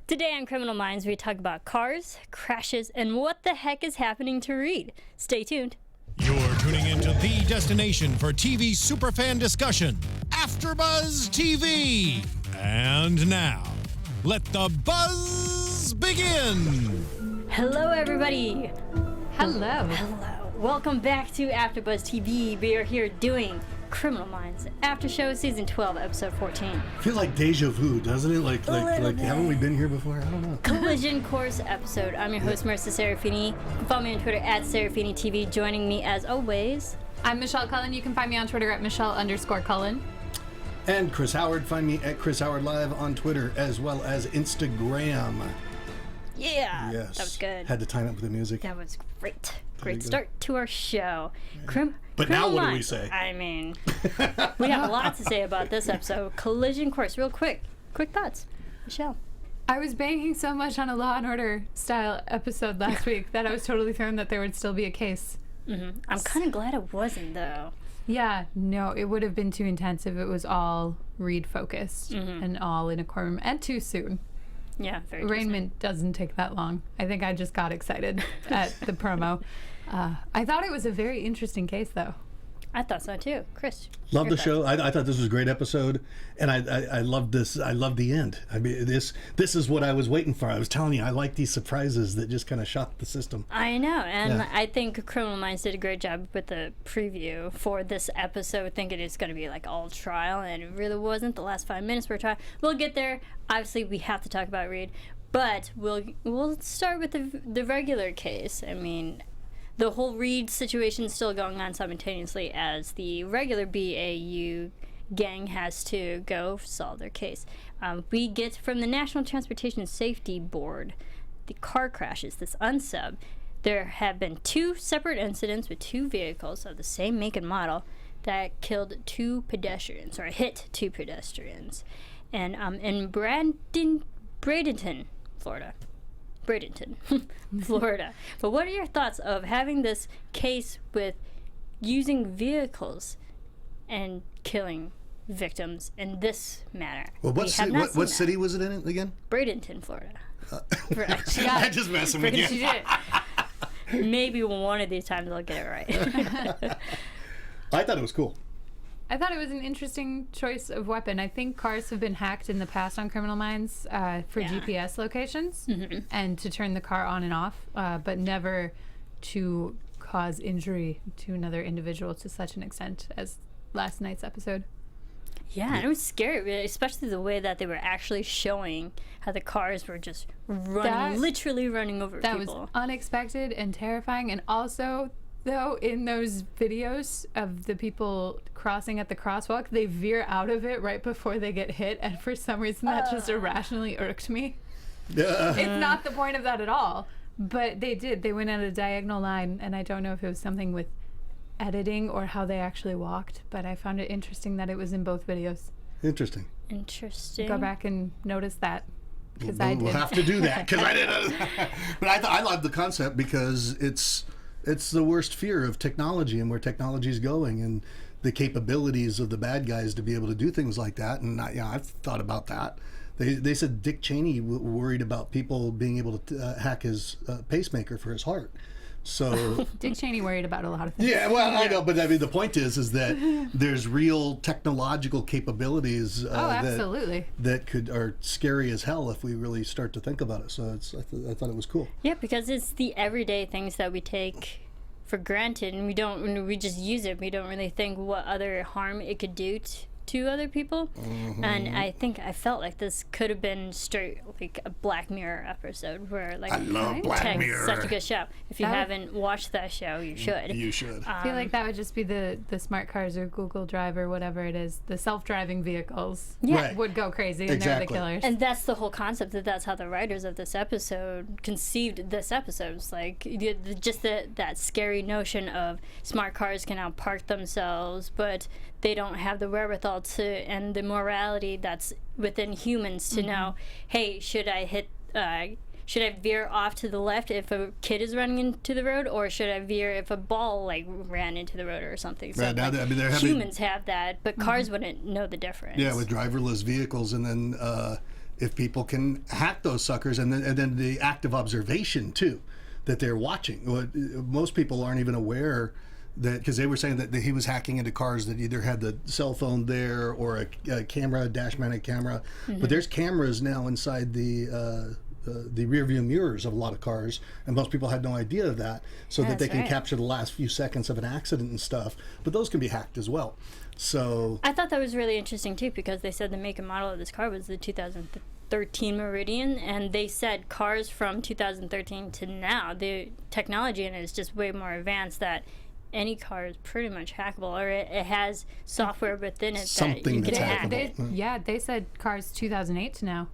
Today on Criminal Minds, we talk about cars, crashes, and what the heck is happening to Reed. Stay tuned. You're tuning into the destination for TV superfan discussion, AFTERBUZZ TV. And now, let the buzz begin. Hello, everybody. Hello. Hello. Welcome back to AFTERBUZZ TV. We are here doing Criminal Minds After Show Season 12, Episode 14. Feels like deja vu, doesn't it? Like haven't we been here before? I don't know. Collision Course episode. I'm your host, Marisa Serafini. You can follow me on Twitter at SeraphiniTV. Joining me, as always, I'm Michelle Cullen. You can find me on Twitter at Michelle_Cullen. And Chris Howard. Find me at Chris Howard Live on Twitter as well as Instagram. Yeah. Yes. That was good. Had to time up with the music. That was great. Great start to our show. But now what do we say? I mean, we have a lot to say about this episode. Collision Course, real quick. Quick thoughts. Michelle. I was banking so much on a Law & Order style episode last week that I was totally thrown that there would still be a case. Mm-hmm. I'm kind of glad it wasn't, though. Yeah, no, it would have been too intense if it was all Reed focused and all in a courtroom and too soon. Yeah, very Arraignment doesn't take that long. I think I just got excited at the promo. I thought it was a very interesting case, though. I thought so, too. Chris. Love the show. I thought this was a great episode, and I loved this. I loved the end. I mean, this is what I was waiting for. I was telling you, I like these surprises that just kind of shock the system. I know, and I think Criminal Minds did a great job with the preview for this episode, thinking it's going to be like all trial, and it really wasn't. The last 5 minutes were trial. We'll get there. Obviously, we have to talk about Reed, but we'll start with the regular case. I mean, the whole Reed situation is still going on simultaneously as the regular BAU gang has to go solve their case. We get from the National Transportation Safety Board the car crashes, this unsub. There have been 2 separate incidents with 2 vehicles of the same make and model that killed 2 pedestrians, or hit 2 pedestrians. And in Bradenton, Florida. Florida. But what are your thoughts of having this case with using vehicles and killing victims in this manner? Well, what city was it in again? Bradenton, Florida. I'm just messing with you. Maybe one of these times I'll get it right. I thought it was cool. I thought it was an interesting choice of weapon. I think cars have been hacked in the past on Criminal Minds for GPS locations and to turn the car on and off, but never to cause injury to another individual to such an extent as last night's episode. Yeah, and it was scary, especially the way that they were actually showing how the cars were just running, literally running over people. That was unexpected and terrifying, and also, though, in those videos of the people crossing at the crosswalk, they veer out of it right before they get hit, and for some reason that just irrationally irked me. It's not the point of that at all, but they did. They went at a diagonal line, and I don't know if it was something with editing or how they actually walked, but I found it interesting that it was in both videos. Interesting. Go back and notice that. We'll have to do that, because I didn't. But I love the concept because it's the worst fear of technology and where technology is going and the capabilities of the bad guys to be able to do things like that. And I've thought about that. They said Dick Cheney worried about people being able to hack his pacemaker for his heart. So Dick Cheney worried about a lot of things. Yeah, well, I know, but I mean, the point is that there's real technological capabilities absolutely. that are scary as hell if we really start to think about it. So I thought it was cool. Yeah, because it's the everyday things that we take for granted, and we just use it. We don't really think what other harm it could do to other people. And I felt like this could have been straight like a Black Mirror episode where like I love Black Mirror. Such a good show. If you haven't watched that show, you should. You should. I feel like that would just be the smart cars or Google Drive or whatever it is. The self-driving vehicles would go crazy and they're the killers. And that's the whole concept. That's how the writers of this episode conceived this episode. It's like just that scary notion of smart cars can outpark themselves, but they don't have the wherewithal and the morality that's within humans to know, hey, should I veer off to the left if a kid is running into the road, or should I veer if a ball like ran into the road or something? So right, humans have that, but cars wouldn't know the difference. Yeah, with driverless vehicles, and then if people can hack those suckers, and then the active observation too, that they're watching. Most people aren't even aware that, because they were saying that he was hacking into cars that either had the cell phone there or a camera, a dash-mounted camera. But there's cameras now inside the rear view mirrors of a lot of cars, and most people had no idea of that, so that they can capture the last few seconds of an accident and stuff. But those can be hacked as well. So I thought that was really interesting too, because they said the make and model of this car was the 2013 Meridian, and they said cars from 2013 to now, the technology in it is just way more advanced, that any car is pretty much hackable, or it has software within it that you can hack. They said cars 2008 to now.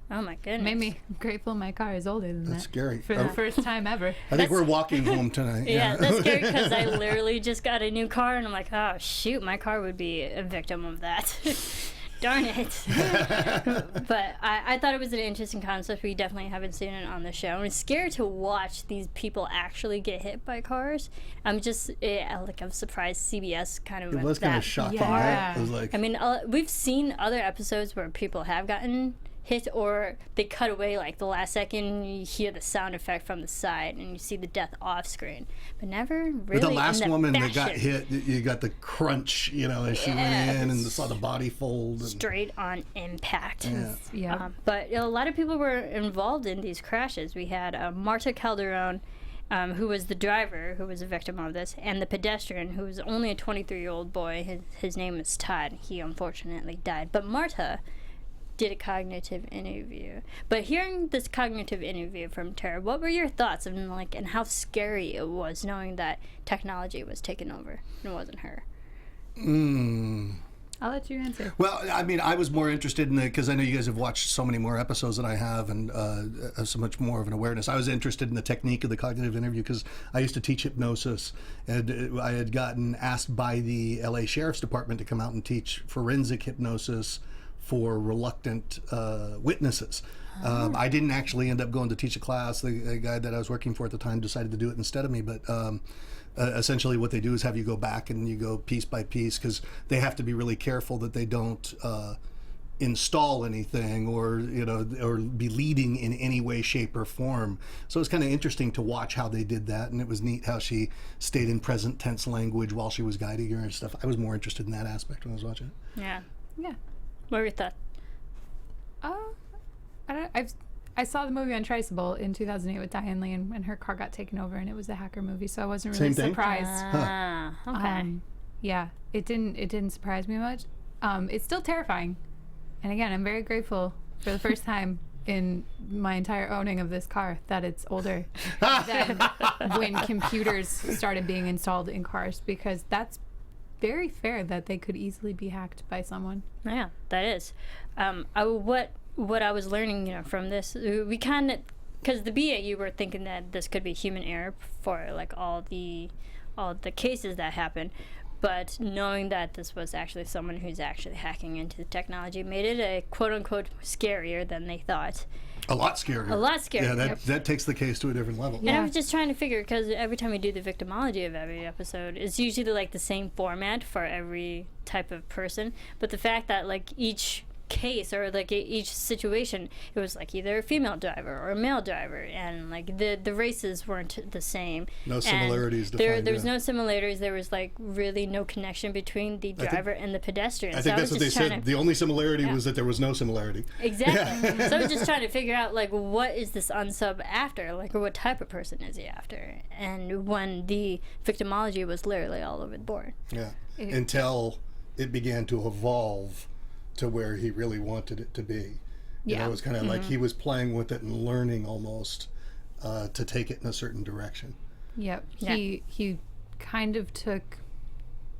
Oh my goodness. Made me grateful my car is older than that. That's scary. For the first time ever. I think we're walking home tonight. Yeah, that's scary, because I literally just got a new car, and I'm like, oh shoot, my car would be a victim of that. Darn it. But I thought it was an interesting concept. We definitely haven't seen it on the show. I'm scared to watch these people actually get hit by cars. I'm surprised CBS kind of It was kind of shocking. Right? It was like, I mean, we've seen other episodes where people have gotten hit, or they cut away like the last second, you hear the sound effect from the side and you see the death off screen, but never really. But the last woman fashion. that got hit, you got the crunch, as she went in and saw the body fold. Straight on impact. Yeah. But a lot of people were involved in these crashes. We had Marta Calderon, who was the driver, who was a victim of this, and the pedestrian, who was only a 23-year-old boy. His name was Todd. He unfortunately died. But Marta did a cognitive interview. But hearing this cognitive interview from Tara, what were your thoughts and how scary it was knowing that technology was taking over and it wasn't her? I'll let you answer. Well, I mean, I was more interested in it because I know you guys have watched so many more episodes than I have, and have so much more of an awareness. I was interested in the technique of the cognitive interview because I used to teach hypnosis, and I had gotten asked by the LA Sheriff's Department to come out and teach forensic hypnosis for reluctant witnesses. I didn't actually end up going to teach a class. The guy that I was working for at the time decided to do it instead of me, but essentially what they do is have you go back and you go piece by piece, because they have to be really careful that they don't install anything or be leading in any way, shape, or form. So it's kind of interesting to watch how they did that, and it was neat how she stayed in present tense language while she was guiding her and stuff. I was more interested in that aspect when I was watching it. Yeah. What were your thoughts? I saw the movie Untraceable in 2008 with Diane Lane when her car got taken over, and it was a hacker movie, so I wasn't really surprised. Okay. Yeah, it didn't surprise me much. It's still terrifying, and again, I'm very grateful for the first time in my entire owning of this car that it's older than when computers started being installed in cars, because that's very fair that they could easily be hacked by someone. Yeah, that is. What I was learning, from this, we kind of, because the BAU were thinking that this could be human error for like all the cases that happened, but knowing that this was actually someone who's actually hacking into the technology made it a quote unquote scarier than they thought. A lot scarier. Yeah, that takes the case to a different level. And I was just trying to figure, because every time we do the victimology of every episode, it's usually like the same format for every type of person. But the fact that like each case or like each situation, it was like either a female driver or a male driver, and like the races weren't the same. No similarities. There was no similarities. There was like really no connection between the driver and the pedestrian. I think that's what they said. The only similarity was that there was no similarity. Exactly. So I was just trying to figure out like what is this unsub after, like, or what type of person is he after, and when the victimology was literally all over the board. Yeah. Until it began to evolve to where he really wanted it to be. It was kind of like he was playing with it and learning almost to take it in a certain direction. Yep. He kind of took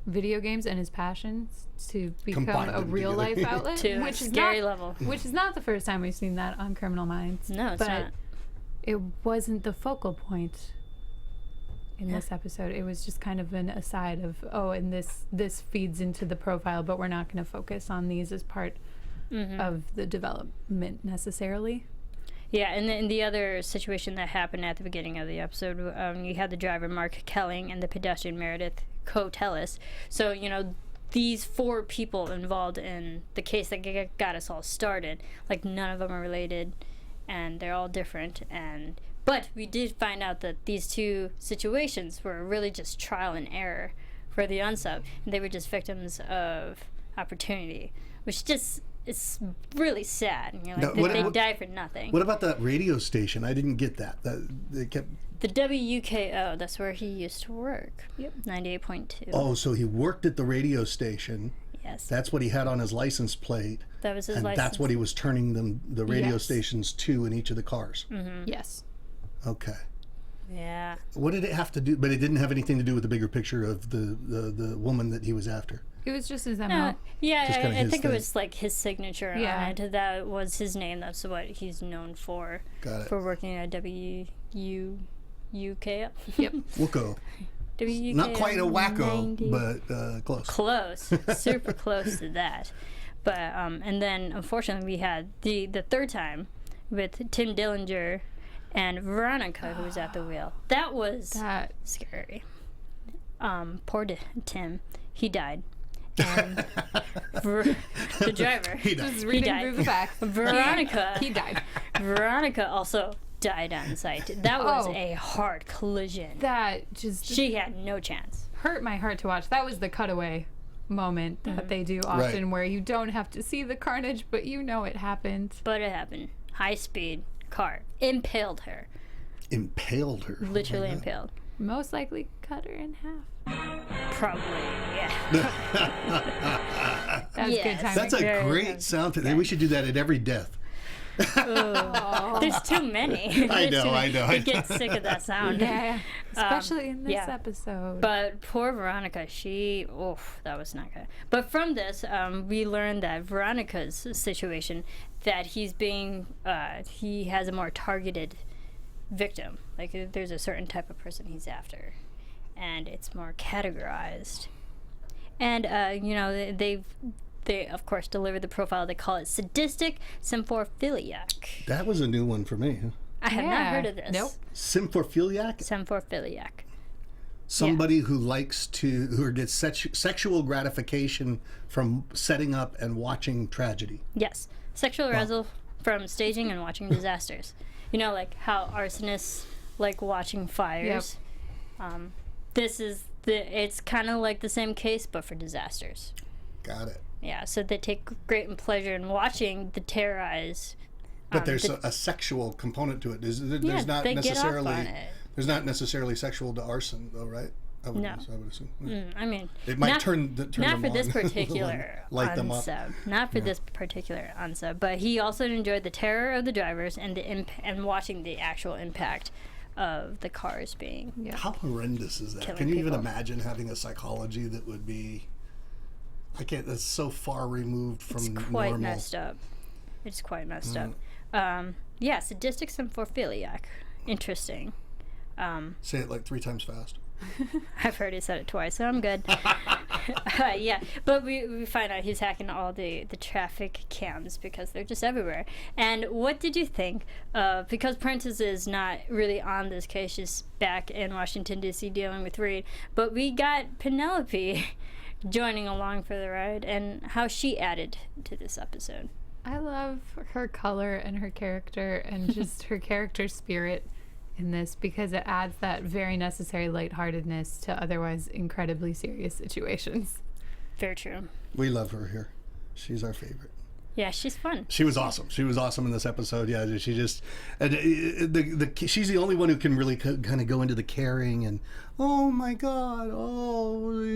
video games and his passions to become a real life outlet, to which is scary level. Which is not the first time we've seen that on Criminal Minds. No, it's not. It wasn't the focal point in this episode. It was just kind of an aside of, and this feeds into the profile, but we're not going to focus on these as part of the development necessarily. Yeah, and then the other situation that happened at the beginning of the episode, you had the driver Mark Kelling and the pedestrian Meredith Cotellis. So, these 4 people involved in the case that got us all started, like none of them are related, and they're all different. But we did find out that these 2 situations were really just trial and error for the unsub, and they were just victims of opportunity, which just is really sad. You know, like they die for nothing. What about that radio station? I didn't get that. They kept the WUKO. That's where he used to work. Yep. 98.2. Oh, so he worked at the radio station. Yes. That's what he had on his license plate. That was his and license. that's what he was turning the radio Yes. stations to in each of the cars. Mm-hmm. Yes. Okay. Yeah. What did it have to do? But it didn't have anything to do with the bigger picture of the woman that he was after. It was just his MO. No. Yeah, Just kinda I his think thing. it was like his signature Yeah. on it. That was his name. That's what he's known for. Got it. For working at WUKO. Yep. Wooco. WUKO. Not quite a wacko, 90. but close. Close. Super close to that. But and then unfortunately we had the 3rd time with Tim Dillinger and Veronica, who was at the wheel. That was That scary. Poor Tim. He died. And the driver. He died. just reading died. through the facts. Veronica. He died. Veronica also died on site. That was Oh. a hard collision. That just She had no chance. hurt my heart to watch. That was the cutaway moment that they do often, where you don't have to see the carnage, but you know it happened. But it happened. High speed car. Impaled her. Impaled her. Literally impaled. Most likely cut her in half. Probably, yeah. That's Yes. good timing. That's a Very great nice. sound. We should do that at every death. There's too many. I There's know, too I many. know. I get sick of that sound. Yeah, especially in this yeah. episode. But poor Veronica, that was not good. But from this, we learned that Veronica's situation, that he has a more targeted victim. Like there's a certain type of person he's after, and it's more categorized. And they of course deliver the profile. They call it sadistic symphophiliac. That was a new one for me. I have not Yeah. heard of this. Nope. Symphophiliac? Symphophiliac. Somebody who gets sexual gratification from setting up and watching tragedy. Yes. Sexual arousal from staging and watching disasters. You know, like how arsonists like watching fires. It's kind of like the same case, but for disasters. Got it. Yeah, so they take great pleasure in watching the terrorized. But there's a sexual component to it. There's not they get off necessarily on it. there's not necessarily sexual to arson, though, right? I would, No. I would assume. I mean, It might not, turn not them for this on. particular Light them up. unsub. Not for this particular unsub. But he also enjoyed the terror of the drivers and and watching the actual impact of the cars being. How horrendous is that? Killing Can you even people. imagine having a psychology that would be? I can't. That's so far removed from It's quite normal. messed up. It's quite messed up. Yeah, sadistic symphophiliac. Interesting. Say it like 3 times fast. I've already said it twice, so I'm good. Yeah, but we find out he's hacking all the traffic cams because they're just everywhere. And what did you think? Because Prentice is not really on this case, she's back in Washington, D.C. dealing with Reed. But we got Penelope joining along for the ride and how she added to this episode. I love her color and her character and just her character spirit in this, because it adds that very necessary lightheartedness to otherwise incredibly serious situations. Very true. We love her here. She's our favorite. Yeah, she's fun. She was awesome. She was awesome in this episode. Yeah, she just she's the only one who can really kind of go into the caring and oh my God,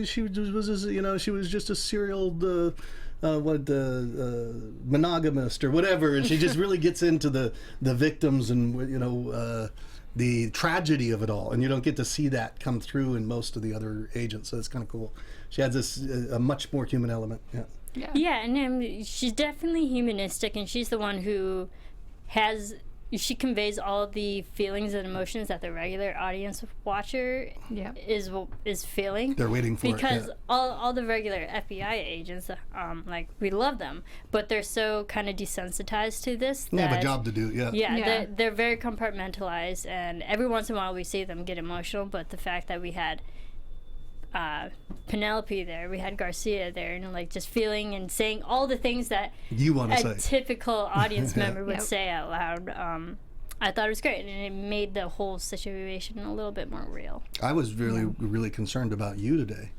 she was just a serial monogamist or whatever, and she just really gets into the victims and the tragedy of it all, and you don't get to see that come through in most of the other agents, so it's kind of cool. She has this a much more human element. Yeah, and she's definitely humanistic, and she's the one who she conveys all the feelings and emotions that the regular audience watcher is feeling. They're waiting for it. Because all the regular FBI agents, we love them, but they're so kind of desensitized to this. They have a job to do. Yeah, they're very compartmentalized, and every once in a while we see them get emotional, but the fact that we had Penelope there, we had Garcia there, and like just feeling and saying all the things that You want to a say. typical audience member would Yep. say out loud. I thought it was great, and it made the whole situation a little bit more real. I was really concerned about you today.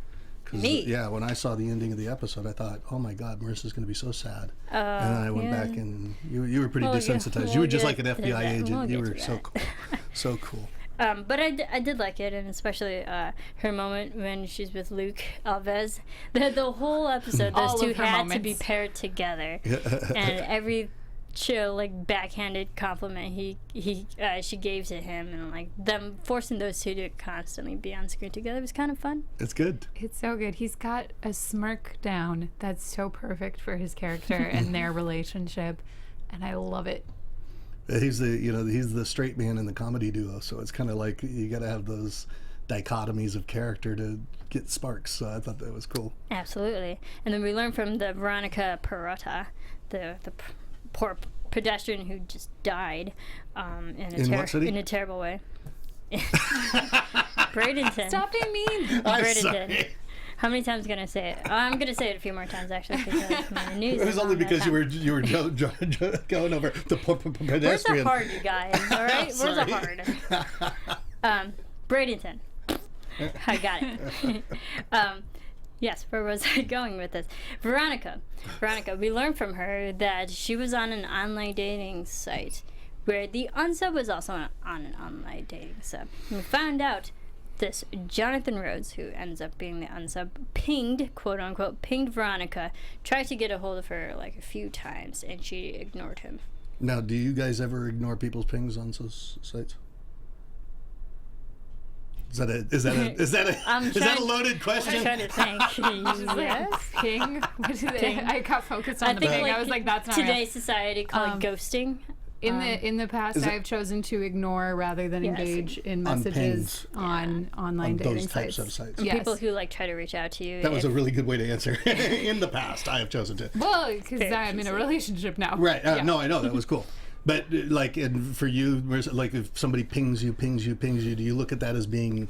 'Cause, Me? Yeah, when I saw the ending of the episode, I thought, oh my God, Marissa's going to be so sad. And then I went back, and you were pretty desensitized. You were just like an FBI agent. You were so cool. So cool. But I did like it, and especially her moment when she's with Luke Alves. The whole episode, those All two of her had to be moments. paired together, and every chill, like backhanded compliment she gave to him, and like them forcing those two to constantly be on screen together was kind of fun. It's good. It's so good. He's got a smirk down that's so perfect for his character and their relationship, and I love it. He's the straight man in the comedy duo, so it's kind of like you got to have those dichotomies of character to get sparks. So I thought that was cool. Absolutely. And then we learned from the Veronica Perrotta, the poor pedestrian who just died In what city? in a terrible way. Bradenton. Stop being mean. I'm Bradenton. sorry. How many times can I say it? Oh, I'm gonna say it a few more times actually because my news. It was is only on that because time. you were going over the pedestrian. Where's the hard, you guys? All right, where's the Sorry. hard? Bradenton. I got it. Yes, where was I going with this? Veronica, we learned from her that she was on an online dating site where the unsub was also on an online dating sub. And we found out this Jonathan Rhodes, who ends up being the unsub, quote unquote, pinged Veronica, tried to get a hold of her like a few times, and she ignored him. Now, do you guys ever ignore people's pings on those sites? Is that a loaded I'm question? trying to think. Yes. King. What is it? King. I got focused on I the think ping. like I was like, that's not real. today's society call it ghosting. In the past, Is it- I've chosen to ignore rather than Yes. engage in On messages on online on dating those types sites. of sites. Yes. People who like try to reach out to you. That was if- a really good way to answer. In the past, I have chosen to. Well, because Fair, I'm in a relationship now. Right. Yeah. No, I know that was cool. But like, and for you, Marissa, like, if somebody pings you, do you look at that as being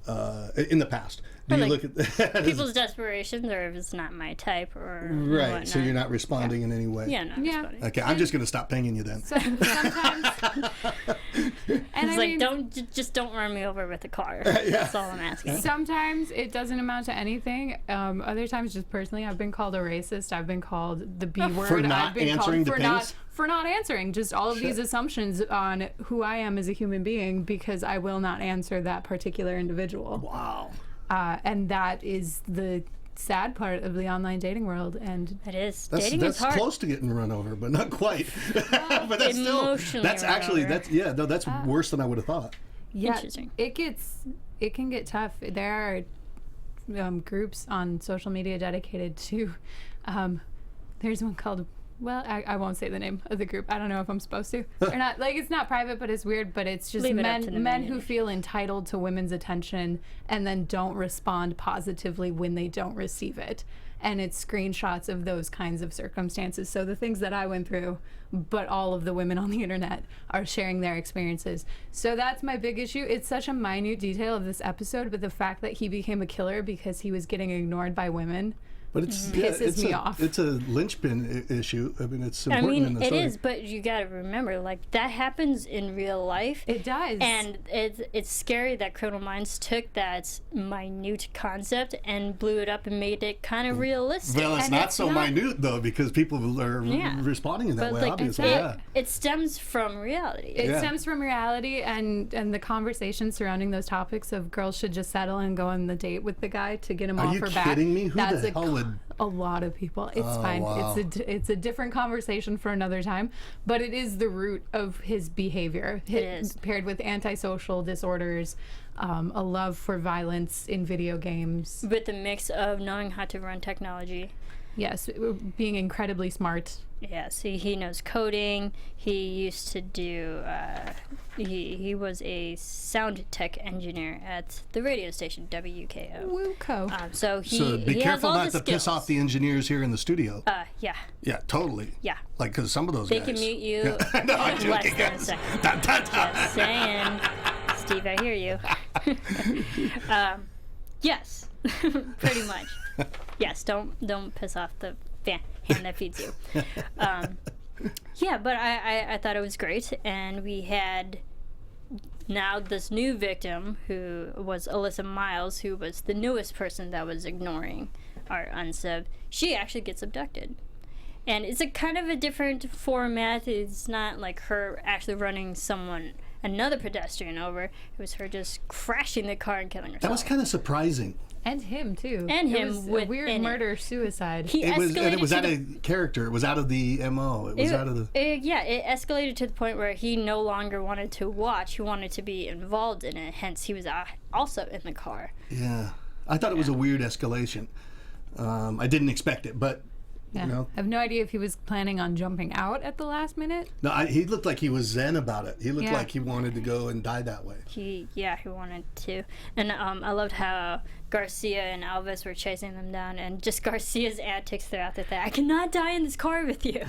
in the past? Do Or, you like, look at that as, people's desperations, or if it's not my type, or right? whatnot. So you're not responding in any way. Yeah, not Yeah. responding. Okay, I'm just gonna stop pinging you then. So, sometimes, and It's I like mean, just don't run me over with the car. That's all I'm asking. sometimes it doesn't amount to anything. Other times, just personally, I've been called a racist. I've been called the B word. For not I've been answering called the pings? for not answering. Just all of these assumptions on who I am as a human being because I will not answer that particular individual. Wow. And that is the sad part of the online dating world. And It is. That's Dating is hard. close to getting run over, but not quite. But that's still emotionally that's run actually over. that's worse than I would have thought. yeah, Interesting. it can get tough. There are groups on social media dedicated to. There's one called. Well, I won't say the name of the group. I don't know if I'm supposed to or not. Like, it's not private, but it's weird. But it's just Leave it up to the men men. who feel entitled to women's attention and then don't respond positively when they don't receive it. And it's screenshots of those kinds of circumstances. So the things that I went through, but all of the women on the internet are sharing their experiences. So that's my big issue. It's such a minute detail of this episode, but the fact that he became a killer because he was getting ignored by women. But it's Pisses me off. It's a linchpin issue. I mean, it's I important in mean, the it story. is, but you gotta remember, like, that happens in real life. It does. And it's scary that Criminal Minds took that minute concept and blew it up and made it kind of realistic. Well, it's And not it's so not- minute though, because people are Yeah. responding in that But way. like, Obviously, it- yeah. it stems from reality. It Yeah. stems from reality and the conversation surrounding those topics of girls should just settle and go on the date with the guy to get him Are off you her back. kidding me? Who That's the hell would? a lot of people. It's fine. wow. It's a different conversation for another time, but it is the root of his behavior. It is. Paired with antisocial disorders, a love for violence in video games. With the mix of knowing how to run technology. Yes, being incredibly smart. Yes, he knows coding. He used to do. He was a sound tech engineer at the radio station WKO. Wooco. So he So be he has careful all not the to piss skills. off the engineers here in the studio. Yeah, Yeah, totally. yeah. Like, because some of those They guys. can mute you No, I'm in joking. less than a second. Just saying, Steve, I hear you. Yes, pretty much. Yes, don't piss off the hand that feeds you. Yeah, but I thought it was great, and we had now this new victim who was Alyssa Miles, who was the newest person that was ignoring our unsub. She actually gets abducted. And it's a kind of a different format. It's not like her actually running another pedestrian over. It was her just crashing the car and killing herself. That was kind of surprising. And him too. And it him was with a weird murder suicide. It was out of character. It was out of the MO. It was out of the. It escalated to the point where he no longer wanted to watch. He wanted to be involved in it. Hence, he was also in the car. Yeah, I thought it was a weird escalation. I didn't expect it, but. Yeah. You know. I have no idea if he was planning on jumping out at the last minute. No, he looked like he was zen about it. He looked like he wanted to go and die that way. He wanted to. And I loved how Garcia and Alves were chasing them down, and just Garcia's antics throughout the thing. I cannot die in this car with you.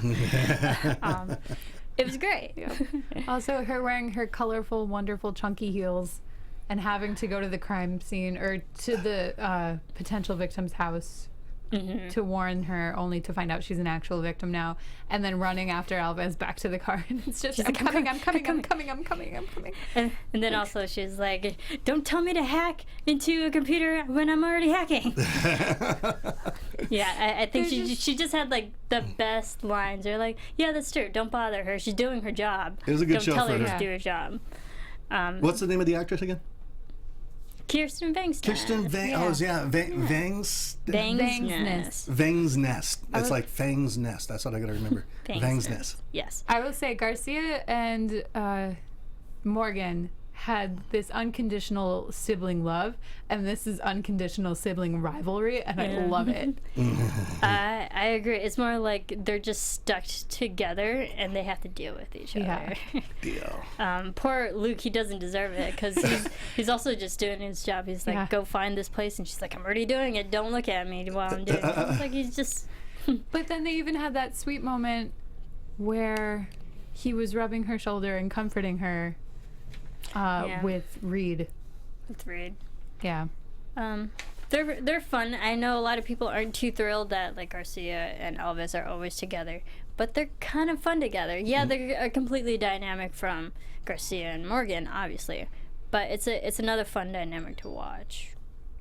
It was great. Yeah. Also, her wearing her colorful, wonderful, chunky heels and having to go to the crime scene or to the potential victim's house. Mm-hmm. To warn her, only to find out she's an actual victim now, and then running after Alves back to the car, and it's just she's I'm like, coming. And then also she's like, "Don't tell me to hack into a computer when I'm already hacking." Yeah, I think she just had like the best lines. They're like, "Yeah, that's true. Don't bother her. She's doing her job. It was a good Don't show tell for her her. to do her job." What's the name of the actress again? Kirsten Vangsness. Kirsten Vangsness. Vang's Nest. It's like Fang's Nest. That's what I gotta remember. Vang's Nest. Yes. I will say Garcia and Morgan had this unconditional sibling love, and this is unconditional sibling rivalry, and I love it. I agree. It's more like they're just stuck together and they have to deal with each other. Deal. Poor Luke, he doesn't deserve it because he's also just doing his job. He's like, go find this place, and she's like, I'm already doing it. Don't look at me while I'm doing it. It's like he's just. But then they even had that sweet moment where he was rubbing her shoulder and comforting her. With Reed. Yeah. They're fun. I know a lot of people aren't too thrilled that like Garcia and Alves are always together, but they're kind of fun together. Yeah, they're completely dynamic from Garcia and Morgan, obviously, but it's another fun dynamic to watch.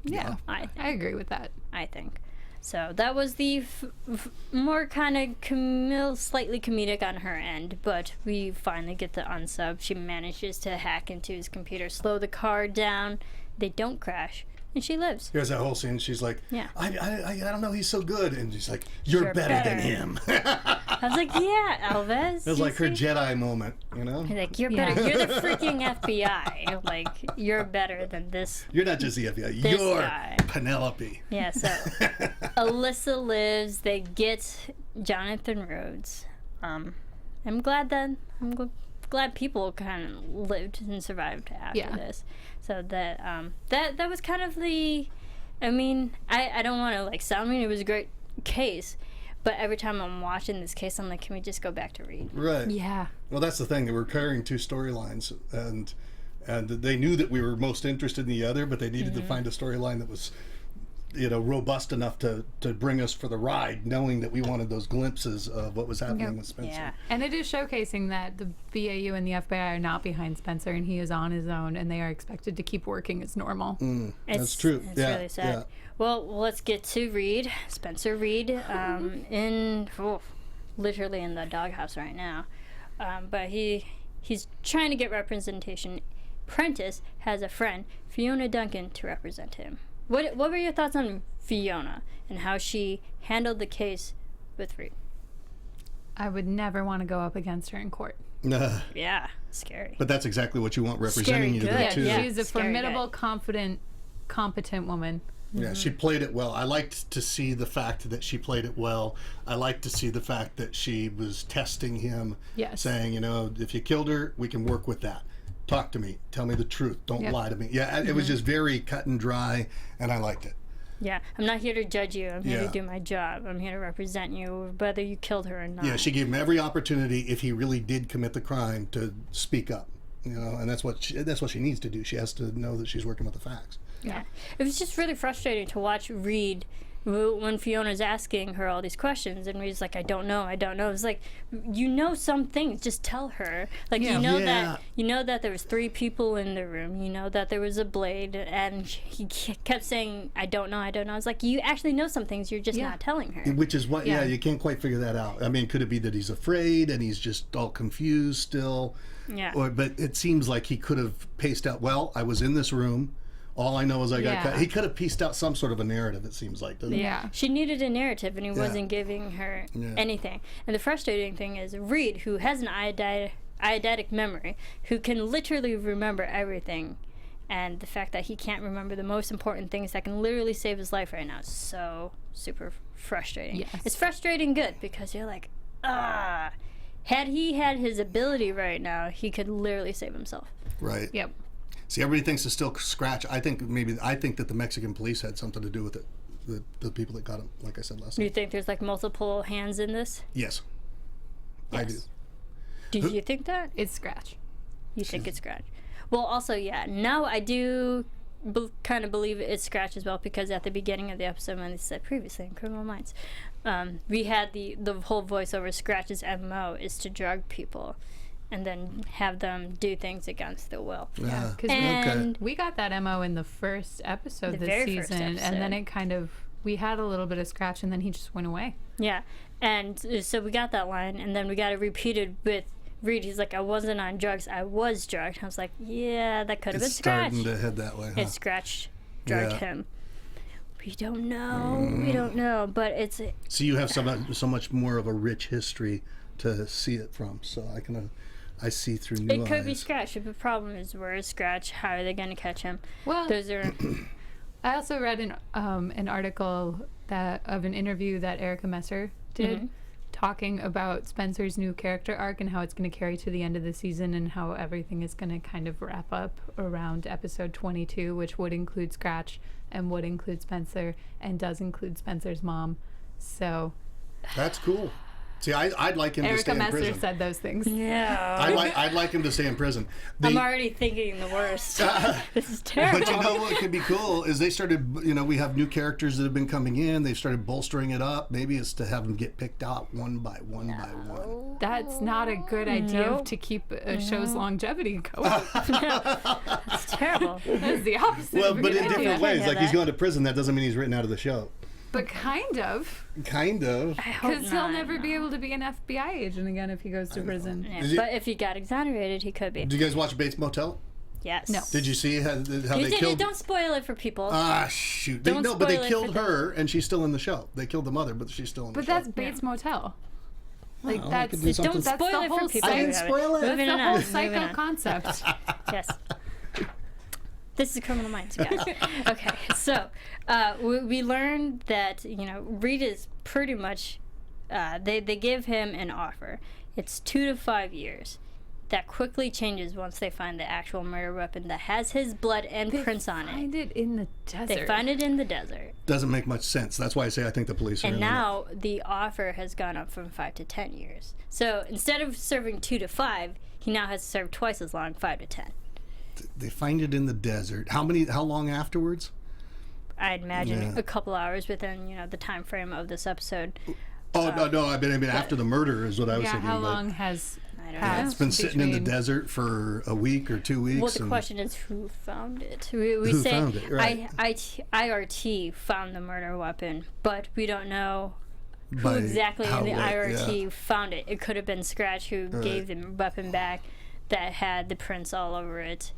Yeah, I agree with that. I think. So that was the more kind of slightly comedic on her end, but we finally get the unsub. She manages to hack into his computer, slow the car down. They don't crash, and she lives. Here's that whole scene. She's like, yeah. I don't know, he's so good. And she's like, you're better than him. I was like, yeah, Alves. It was like her Jedi moment, you know? He's like, you're better. You're the freaking FBI. Like, you're better than this. You're not just the FBI. You're guy. Penelope. Yeah, so Alyssa lives. They get Jonathan Rhodes. I'm glad people kind of lived and survived after this. So that was kind of the. I mean, I don't want to like sound mean. It was a great case. But every time I'm watching this case, I'm like, can we just go back to Reed? Right. Yeah. Well, that's the thing. They were carrying two storylines, and they knew that we were most interested in the other, but they needed to find a storyline that was, robust enough to bring us for the ride, knowing that we wanted those glimpses of what was happening with Spencer. Yeah. And it is showcasing that the BAU and the FBI are not behind Spencer, and he is on his own, and they are expected to keep working as normal. That's true. It's really sad. Yeah. Well, let's get to Reed, Spencer Reed, literally in the doghouse right now. But he's trying to get representation. Prentice has a friend, Fiona Duncan, to represent him. What were your thoughts on Fiona and how she handled the case with Reed? I would never want to go up against her in court. Yeah, scary. But that's exactly what you want representing you there, too. She's a Scary formidable, good. confident, competent woman. Yeah, she played it well. I liked to see the fact that she played it well. I liked to see the fact that she was testing him, saying, if you killed her, we can work with that. Talk to me. Tell me the truth. Don't lie to me. Yeah, it was just very cut and dry, and I liked it. Yeah, I'm not here to judge you. I'm here to do my job. I'm here to represent you, whether you killed her or not. Yeah, she gave him every opportunity, if he really did commit the crime, to speak up. You know, and that's what she needs to do. She has to know that she's working with the facts. Yeah. It was just really frustrating to watch Reed when Fiona's asking her all these questions, and Reed's like, I don't know. It's like, you know some things, just tell her. Like, you know that there was 3 people in the room, you know that there was a blade, and he kept saying, I don't know. It's like, you actually know some things, you're just not telling her. Which is what, you can't quite figure that out. I mean, could it be that he's afraid and he's just all confused still? Yeah. But it seems like he could have paced out, well, I was in this room. All I know is I got cut. He could have pieced out some sort of a narrative, it seems like, doesn't it? Yeah. She needed a narrative, and he wasn't giving her anything. And the frustrating thing is Reed, who has an eidetic memory, who can literally remember everything, and the fact that he can't remember the most important things that can literally save his life right now is so super frustrating. Yes. It's frustrating good, because you're like, had he had his ability right now, he could literally save himself. Right. Yep. See, everybody thinks it's still Scratch. I think that the Mexican police had something to do with it. The people that got him, like I said last Do you time. think there's like multiple hands in this? Yes. I do. Do you think that? It's Scratch. You think it's Scratch? Well, also, now I do kind of believe it's Scratch as well, because at the beginning of the episode, when they said previously in Criminal Minds, we had the whole voiceover. Scratch's MO is to drug people and then have them do things against their will. Yeah. Because we got that MO in the first episode this season, and then it kind of, we had a little bit of Scratch, and then he just went away. Yeah, and so we got that line, and then we got it repeated with Reed. He's like, I wasn't on drugs, I was drugged. I was like, yeah, that could have been Scratch. It's starting to head that way, huh? It's Scratch drugged him. We don't know. But it's... So you have so much more of a rich history to see it from, so I see through new eyes. It could be Scratch. If the problem is, where is Scratch? How are they going to catch him? Well, those are... I also read an article of an interview that Erica Messer did, talking about Spencer's new character arc and how it's going to carry to the end of the season, and how everything is going to kind of wrap up around episode 22, which would include Scratch and would include Spencer and does include Spencer's mom. So that's cool. See, I'd like him to stay in prison. Erica Messer said those things. Yeah. I'd like him to stay in prison. I'm already thinking the worst. This is terrible. But you know what could be cool is they started, we have new characters that have been coming in. They've started bolstering it up. Maybe it's to have them get picked out one by one by one. That's not a good idea to keep a show's longevity going. That's terrible. That's the opposite. Well, of a but good in idea. different ways. Like, he's going to prison. That doesn't mean he's written out of the show. But kind of. Kind of. Because he'll never be able to be an FBI agent again if he goes to prison. Yeah, but if he got exonerated, he could be. Did you guys watch Bates Motel? Yes. No. Did you see how they killed? Don't spoil it for people. Shoot. Don't but they spoil it killed for her, and she's still in the show. They killed the mother, but she's still in the But show. that's Bates Motel. Like, Well, that's I could do something- Don't that's spoil the it for whole people. I didn't spoil it. That's Moving the on. whole Moving psycho on. concept. Yes. This is Criminal Minds, guys. Okay, so we learned that, Reed is pretty much, they give him an offer. It's 2 to 5 years. That quickly changes once they find the actual murder weapon that has his blood and prints on They it. find it in the desert. They find it in the desert. Doesn't make much sense. That's why I say I think the police are And in on it. now the offer has gone up from 5 to 10 years. So instead of serving 2 to 5, he now has to serve twice as long, 5 to 10. They find it in the desert. How long afterwards? I'd imagine a couple hours within, the time frame of this episode. Oh, no, I mean after the murder is what I was thinking. how but long has I don't passed? know. It's been sitting in the between- desert for a week or 2 weeks. Well, the and question is, who found it? We Who say found it, right. IRT found the murder weapon, but we don't know who by exactly how in the late, IRT yeah. found it. It could have been Scratch who gave the weapon back that had the prints all over it.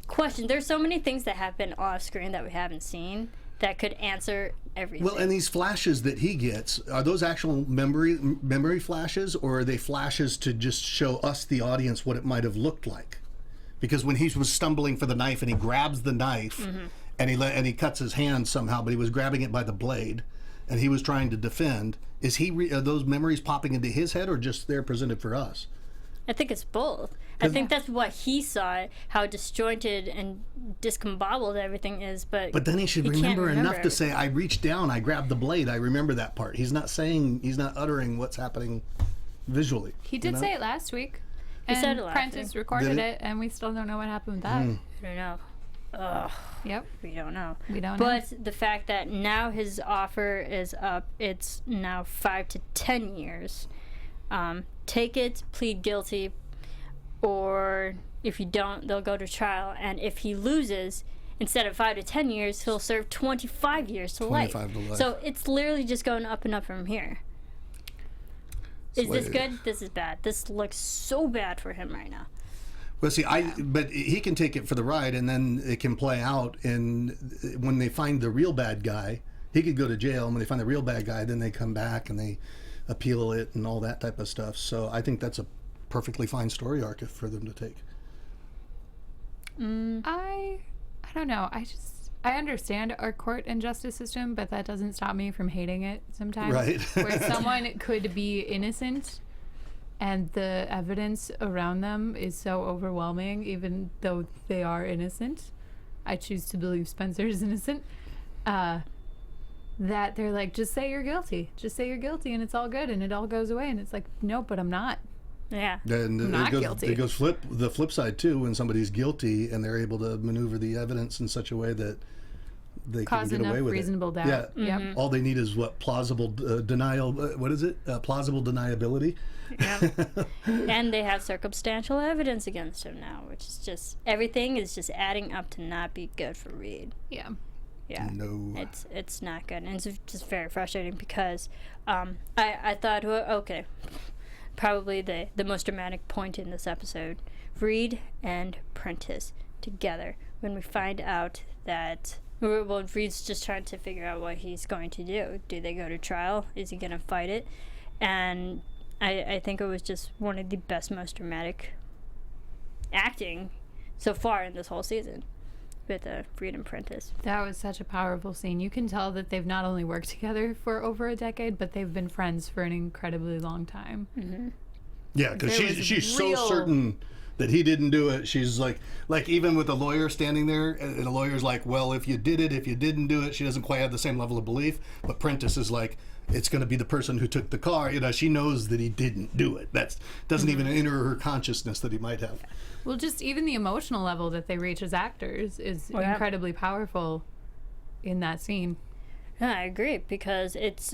Question, there's so many things that happen off screen that we haven't seen that could answer everything. Well, and these flashes that he gets, are those actual memory flashes, or are they flashes to just show us, the audience, what it might have looked like? Because when he was stumbling for the knife and he grabs the knife and he cuts his hand somehow, but he was grabbing it by the blade and he was trying to defend, are those memories popping into his head or just they're presented for us? I think it's both. I think that's what he saw, how disjointed and discombobulated everything is, but then he should can't remember enough to everything. say, I reached down, I grabbed the blade, I remember that part. He's not uttering what's happening visually. He did say it last week. He said And it last Prentice week. recorded Did it, and we still don't know what happened with that. I don't know. Ugh. Yep. We don't know. We don't know. But the fact that now his offer is up, it's now 5 to 10 years. Take it, plead guilty, or if you don't, they'll go to trial. And if he loses, instead of 5 to 10 years, he'll serve 25 years to life. 25 to life. So it's literally just going up and up from here. Is this good? This is bad. This looks so bad for him right now. Well, see, but he can take it for the ride, and then it can play out. And when they find the real bad guy, he could go to jail. And when they find the real bad guy, then they come back and they appeal it and all that type of stuff. So I think that's a perfectly fine story arc for them to take. I don't know. I understand our court and justice system, but that doesn't stop me from hating it sometimes. Right. Where someone could be innocent and the evidence around them is so overwhelming, even though they are innocent. I choose to believe Spencer is innocent. That they're like, just say you're guilty. Just say you're guilty and it's all good and it all goes away. And it's like, no, but I'm not. Yeah. Then I'm not guilty. It goes the flip side too, when somebody's guilty and they're able to maneuver the evidence in such a way that they Cause can get enough away with reasonable it. doubt. Yeah. Yep. All they need is plausible denial. What is it? Plausible deniability. Yeah. And they have circumstantial evidence against him now, which is just, everything is just adding up to not be good for Reed. Yeah. Yeah. No. It's not good. And it's just very frustrating because I thought, well, okay, probably the most dramatic point in this episode, Reed and Prentice together, when we find out that, well, Reed's just trying to figure out what he's going to do. Do they go to trial? Is he going to fight it? And I think it was just one of the best, most dramatic acting so far in this whole season with Reed and Prentice. That was such a powerful scene. You can tell that they've not only worked together for over a decade, but they've been friends for an incredibly long time. Mm-hmm. Yeah, because There was she's so real- certain that he didn't do it. She's like even with the lawyer standing there, and the lawyer's like, well, if you did it, if you didn't do it, she doesn't quite have the same level of belief. But Prentice is like, it's going to be the person who took the car. You know, she knows that he didn't do it. That doesn't even enter her consciousness that he might have. Well, just even the emotional level that they reach as actors is incredibly powerful in that scene. Yeah, I agree, because it's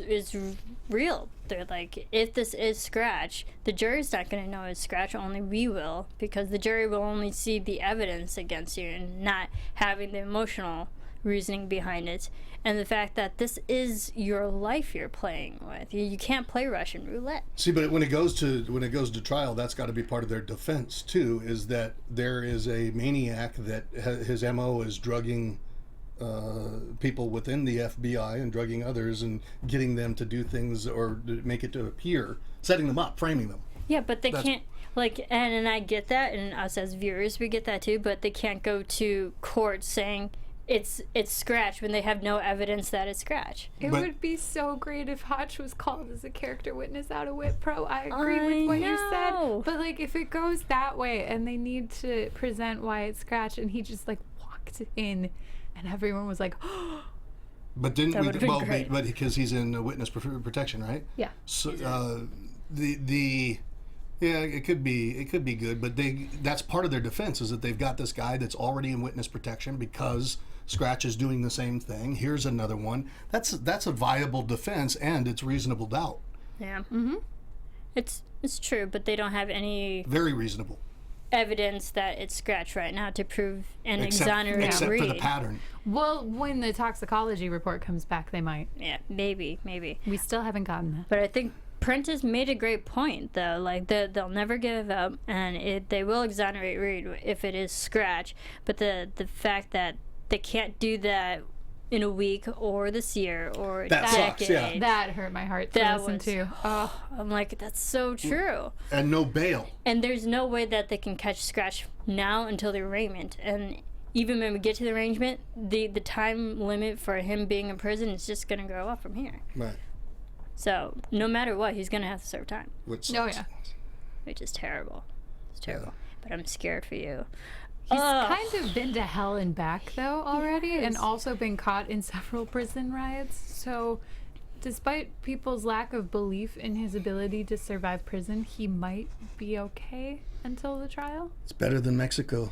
real. They're like, if this is Scratch, the jury's not going to know it's Scratch, only we will, because the jury will only see the evidence against you and not having the emotional reasoning behind it. And the fact that this is your life you're playing with. You can't play Russian roulette. See, but when it goes to trial, that's got to be part of their defense too. Is that there is a maniac that his MO is drugging people within the FBI and drugging others and getting them to do things or to make it to appear, setting them up, framing them. Yeah, but they can't, like, and I get that, and us as viewers, we get that too, but they can't go to court saying it's Scratch when they have no evidence that it's Scratch. It But- would be so great if Hotch was called as a character witness out of Whip Pro. I agree with what you said. know. But, like, if it goes that way and they need to present why it's Scratch and he just, like, walked in and everyone was like, oh. But didn't That we? would've been Well, great. but because he's in witness protection, right? Yeah. So yeah, it could be good, but that's part of their defense is that they've got this guy that's already in witness protection because Scratch is doing the same thing. Here's another one. That's a viable defense, and it's reasonable doubt. Yeah. Mm-hmm. It's true, but they don't have any Very reasonable, evidence that it's Scratch right now to prove and except exonerate for Reed. the pattern. Well, when the toxicology report comes back, they might. Yeah, maybe. We still haven't gotten that. But I think Prentice made a great point, though. Like, they'll never give up, and they will exonerate Reed if it is Scratch. But the fact that they can't do that in a week or this year or a That sucks, decade. yeah. That hurt my heart to That listen was- to. Oh, I'm like, that's so true. And no bail. And there's no way that they can catch Scratch now until the arraignment. And even when we get to the arraignment, the time limit for him being in prison is just going to go up from here. Right. So no matter what, he's going to have to serve time, Which oh sucks. yeah. which is terrible. It's terrible. But I'm scared for you. He's Ugh. kind of been to hell and back, though, already, and Yes. also been caught in several prison riots. So, despite people's lack of belief in his ability to survive prison, he might be okay. until the trial. It's better than Mexico.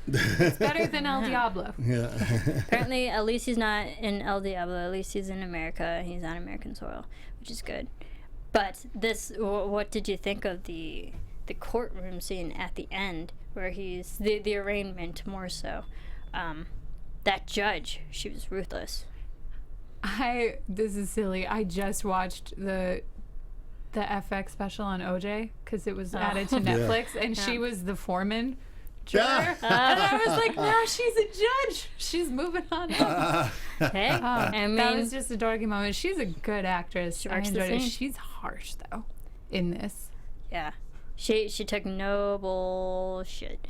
It's better than El Diablo. Yeah. Apparently, at least he's not in El Diablo. At least he's in America. He's on American soil, which is good. But what did you think of the courtroom scene at the end, where he's the arraignment more so? That judge, she was ruthless. This is silly. I just watched the FX special on OJ because it was added to Netflix, and she was the foreman. Yeah. And I was like, no, she's a judge. She's moving on up. Hey, I mean, that was just a dorky moment. She's a good actress. She I works the enjoyed it. scene. She's harsh though, in this. yeah, she took no bullshit.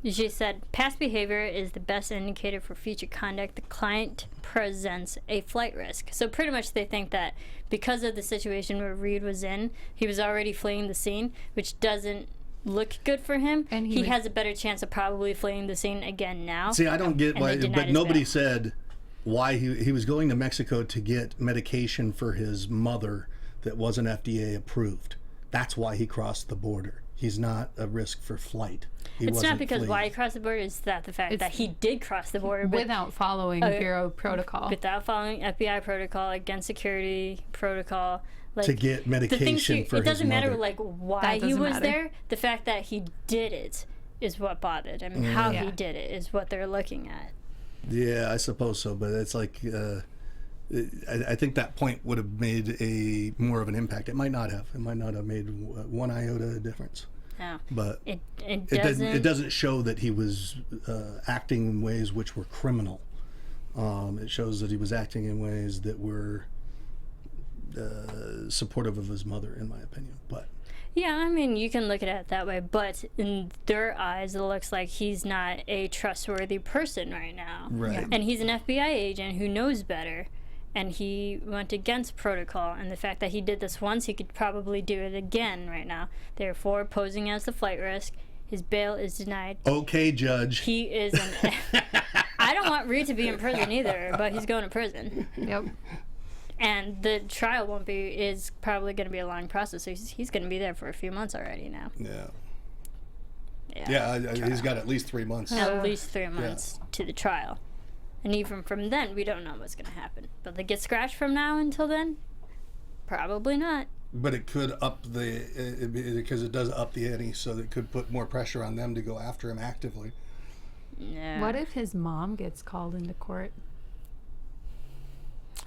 She said, past behavior is the best indicator for future conduct. The client presents a flight risk. So pretty much they think that because of the situation where Reed was in, he was already fleeing the scene, which doesn't look good for him. And he has a better chance of probably fleeing the scene again now. See, I don't get why, but nobody said why he was going to Mexico to get medication for his mother that wasn't FDA approved. That's why he crossed the border. He's not a risk for flight. It's not because why he crossed the border, it's that the fact that he did cross the border without following Bureau protocol. Without following FBI protocol, against security protocol. Like, to get medication for his mother. It doesn't matter like why he was there. The fact that he did it is what bothered. I mean, how he did it is what they're looking at. Yeah, I suppose so. But it's like, I think that point would have made more of an impact. It might not have. It might not have made one iota difference. No. But it doesn't show that he was acting in ways which were criminal. It shows that he was acting in ways that were supportive of his mother, in my opinion. But yeah, I mean, you can look at it that way, but in their eyes, it looks like he's not a trustworthy person right now. Right. Yeah. And he's an FBI agent who knows better, and he went against protocol. And the fact that he did this once, he could probably do it again right now. Therefore, posing as the flight risk, his bail is denied. Okay, Judge. He is an... I don't want Reed to be in prison either, but he's going to prison. Yep. And the trial is probably going to be a long process. So he's going to be there for a few months already now. Yeah, he's got at least 3 months. At least 3 months to the trial. And even from then, we don't know what's going to happen. But they get scratched from now until then? Probably not. But it could up because it does up the ante, so it could put more pressure on them to go after him actively. Yeah. What if his mom gets called into court?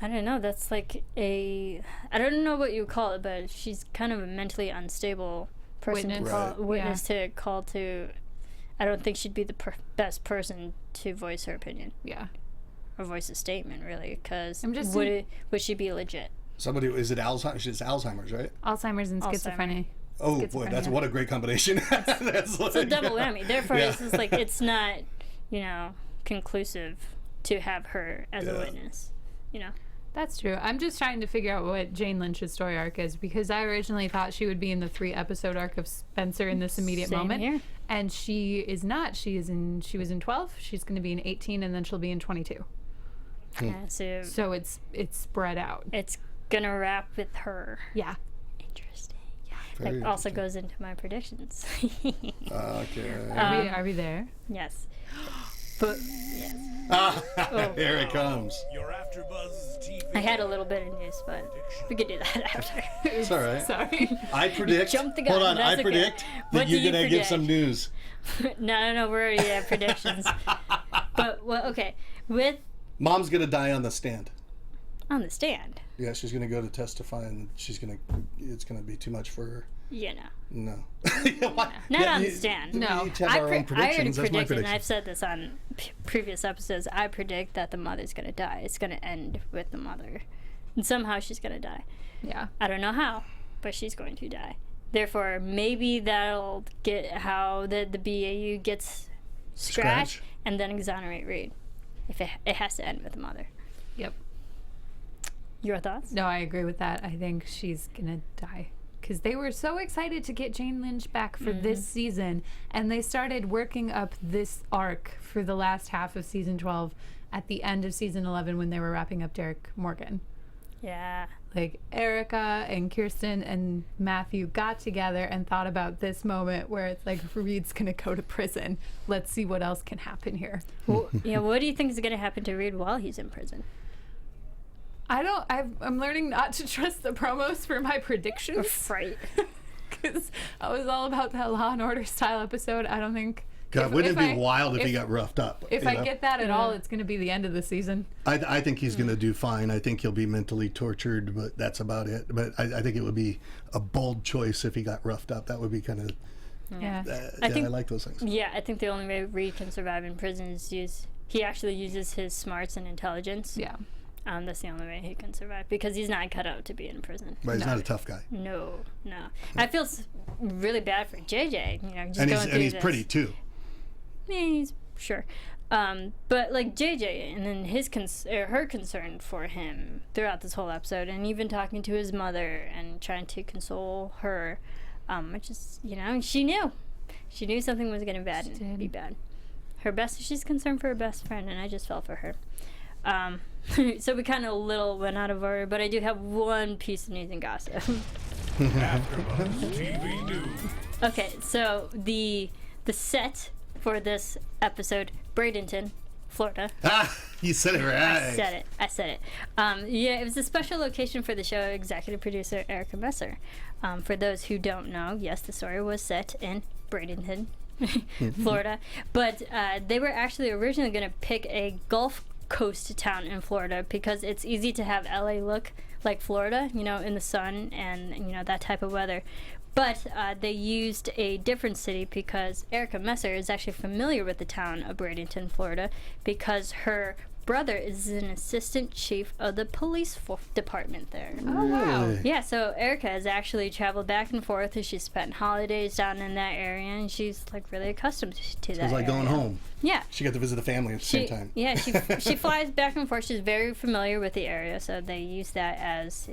I don't know. That's like I don't know what you call it, but she's kind of a mentally unstable person to call to. I don't think she'd be the best person to voice her opinion. Yeah. Or voice a statement, really, because would she be legit? Somebody, is it Alzheimer's? It's Alzheimer's, right? Alzheimer's and schizophrenia. Oh boy, that's what a great combination. That's it's a double whammy. Therefore, it's just like it's not, conclusive to have her as a witness. That's true. I'm just trying to figure out what Jane Lynch's story arc is, because I originally thought she would be in the 3-episode arc of Spencer in this immediate moment. Here. And she is not. She was in 12. She's going to be in 18, and then she'll be in 22. Yeah, so it's spread out. It's gonna wrap with her. Yeah. Interesting. Yeah. That also goes into my predictions. Okay. Are we there? Yes. But yes. Here it comes. Your AFTERBUZZ TV. I had a little bit of news, but we could do that after. It's all right. Sorry. I predict. Jumped the gun. Hold on. That's I predict that you're gonna give some news. No. We're already at predictions. But okay. Mom's gonna die on the stand. On the stand. Yeah, she's gonna go to testify, and it's gonna be too much for her. Yeah, no. Not on the stand. No. We each have our own predictions. I already That's my predicted, and prediction. I've said this on previous episodes, I predict that the mother's going to die. It's going to end with the mother. And somehow she's going to die. Yeah. I don't know how, but she's going to die. Therefore, maybe that'll get how the BAU gets scratched and then exonerate Reed. If it has to end with the mother. Yep. Your thoughts? No, I agree with that. I think she's going to die. Because they were so excited to get Jane Lynch back for this season, and they started working up this arc for the last half of season 12 at the end of season 11 when they were wrapping up Derek Morgan. Yeah. like Erica and Kirsten and Matthew got together and thought about this moment where it's like, Reed's gonna go to prison. Let's see what else can happen here. Well, yeah, what do you think is going to happen to Reed while he's in prison? I'm learning not to trust the promos for my predictions. Right. Because I was all about that Law and Order style episode. I don't think. God, wouldn't it be wild if he got roughed up? If I get that at all, it's going to be the end of the season. I think he's going to do fine. I think he'll be mentally tortured, but that's about it. But I think it would be a bold choice if he got roughed up. That would be kind of. Yeah. I like those things. Yeah, I think the only way Reed can survive in prison is he actually uses his smarts and intelligence. Yeah. That's the only way he can survive because he's not cut out to be in prison. But he's not a tough guy. No. I feel really bad for JJ. Just and going through he's this. pretty too. Yeah, he's sure. But like JJ, and then her concern for him throughout this whole episode, and even talking to his mother and trying to console her, which is she knew something was going to be bad. She's concerned for her best friend, and I just felt for her. So we kind of went out of order, but I do have one piece of news and gossip. AfterBuzz TV News. Okay, so the set for this episode, Bradenton, Florida. You said it right. I said it. Yeah, it was a special location for the show. Executive producer Erica Messer. For those who don't know, yes, the story was set in Bradenton, Florida, but they were actually originally going to pick a Gulf Coast town in Florida because it's easy to have LA look like Florida, in the sun and that type of weather. But they used a different city because Erica Messer is actually familiar with the town of Bradenton, Florida, because her brother is an assistant chief of the police department there. Oh, wow. Yeah, so Erica has actually traveled back and forth as she's spent holidays down in that area, and she's like really accustomed to that. It's like going home. Yeah. She got to visit the family at the same time. Yeah, she flies back and forth. She's very familiar with the area, so they use that as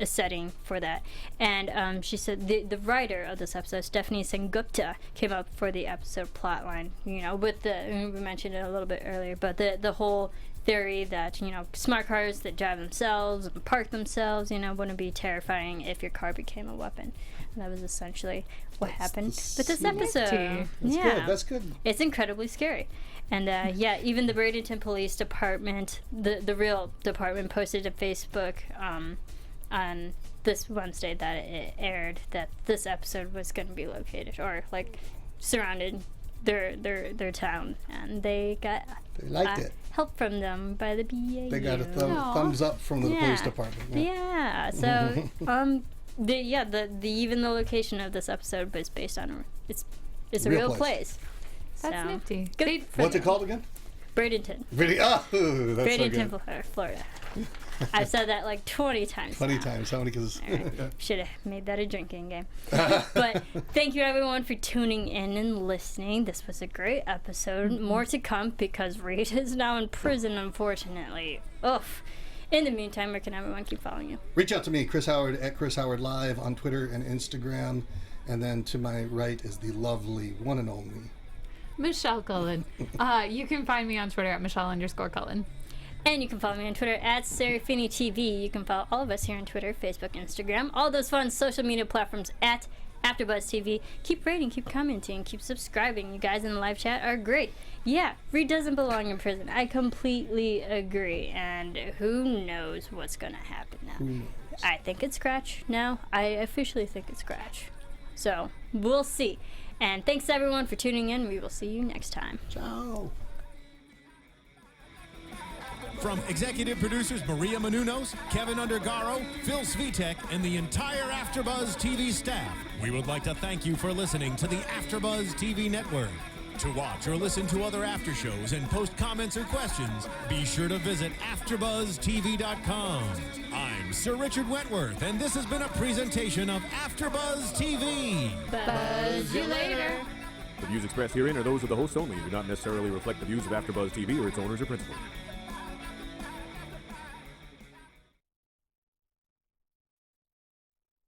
a setting for that. And she said the writer of this episode, Stephanie Sengupta, came up for the episode plotline, with we mentioned it a little bit earlier, but the whole theory that, smart cars that drive themselves and park themselves, wouldn't be terrifying if your car became a weapon. And that was essentially what happened with this episode. That's good. It's incredibly scary. And even the Bradenton Police Department, the real department, posted to Facebook on this Wednesday that it aired that this episode was going to be located or surrounded their town, and they liked it. Help from them by the BAU. They got a thumbs up from the police department. Yeah. So even the location of this episode was based on it's a real place. That's nifty. Good. What's it called again? Bradenton. Bradenton, so Florida. I've said that like 20 times. 20 times. How many? Because should have made that a drinking game. But thank you everyone for tuning in and listening. This was a great episode. More to come because Reed is now in prison, unfortunately. Oof. In the meantime, where can everyone keep following you? Reach out to me, Chris Howard at Chris Howard Live on Twitter and Instagram. And then to my right is the lovely one and only Michelle Cullen. You can find me on Twitter at Michelle_Cullen. And you can follow me on Twitter at Serafini TV. You can follow all of us here on Twitter, Facebook, Instagram, all those fun social media platforms at AfterBuzz TV. Keep rating, keep commenting, keep subscribing. You guys in the live chat are great. Yeah, Reed doesn't belong in prison. I completely agree. And who knows what's going to happen now? I think it's Scratch now. I officially think it's Scratch. So, we'll see. And thanks everyone for tuning in. We will see you next time. Ciao. From executive producers Maria Menounos, Kevin Undergaro, Phil Svitek, and the entire AfterBuzz TV staff, we would like to thank you for listening to the AfterBuzz TV network. To watch or listen to other after shows and post comments or questions, be sure to visit AfterBuzzTV.com. I'm Sir Richard Wentworth, and this has been a presentation of AfterBuzz TV. Buzz you later. The views expressed herein are those of the hosts only and do not necessarily reflect the views of AfterBuzz TV or its owners or principals.